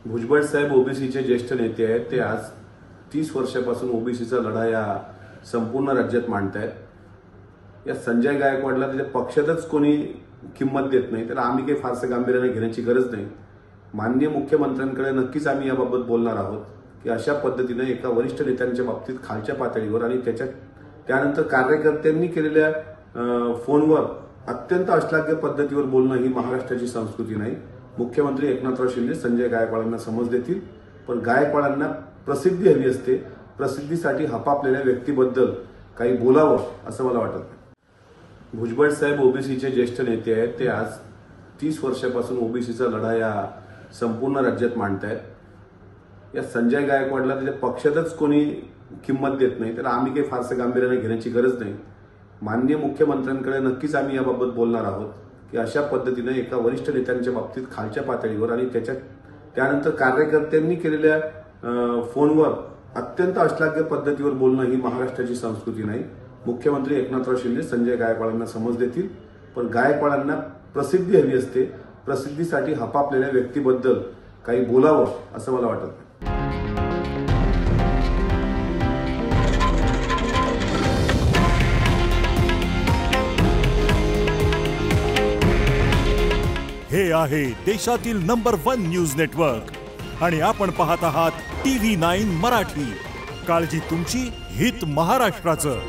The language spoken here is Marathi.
भुजबळ साहेब ओबीसीचे ज्येष्ठ नेते आहेत. ते आज 30 वर्षापासून ओबीसीचा लढा या संपूर्ण राज्यात मांडतायत. या संजय गायकवाडला त्याच्या पक्षातच कोणी किंमत देत नाही, तर आम्ही काही फारसं गांभीर्याने घेण्याची गरज नाही. माननीय मुख्यमंत्र्यांकडे नक्कीच आम्ही याबाबत बोलणार आहोत की अशा पद्धतीने एका वरिष्ठ नेत्यांच्या बाबतीत खालच्या पातळीवर आणि त्यानंतर कार्यकर्त्यांनी केलेल्या फोनवर अत्यंत अश्लाघ्य पद्धतीवर बोलणं ही महाराष्ट्राची संस्कृती नाही. मुख्यमंत्री एकनाथराव शिंदे संजय गायकवाडांना समज देतील, पण गायकवाडांना प्रसिद्धी हवी असते. प्रसिद्धीसाठी हपापलेल्या व्यक्तीबद्दल काही बोलावं असं मला वाटत नाही. भुजबळ साहेब ओबीसीचे ज्येष्ठ नेते आहेत. ते आज 30 वर्षापासून ओबीसीचा लढा या संपूर्ण राज्यात मांडतायत. या संजय गायकवाडला त्याच्या पक्षातच कोणी किंमत देत नाही, तर आम्ही काही फारसं गांभीर्याने घेण्याची गरज नाही. माननीय मुख्यमंत्र्यांकडे नक्कीच आम्ही याबाबत बोलणार आहोत की अशा पद्धतीने एका वरिष्ठ नेत्यांच्या बाबतीत खालच्या पातळीवर आणि त्यानंतर कार्यकर्त्यांनी केलेल्या फोनवर अत्यंत अश्लाघ्य पद्धतीवर बोलणं ही महाराष्ट्राची संस्कृती नाही. मुख्यमंत्री एकनाथराव शिंदे संजय गायकवाडांना समज देतील, पण गायकवाडांना प्रसिद्धी हवी असते. प्रसिद्धीसाठी हपापलेल्या व्यक्तीबद्दल काही बोलावं असं मला वाटत नाही. हे आहे देशातील नंबर 1 न्यूज नेटवर्क आणि आपण पाहत आहात TV9 मराठी. काळजी तुमची, हित महाराष्ट्राचं.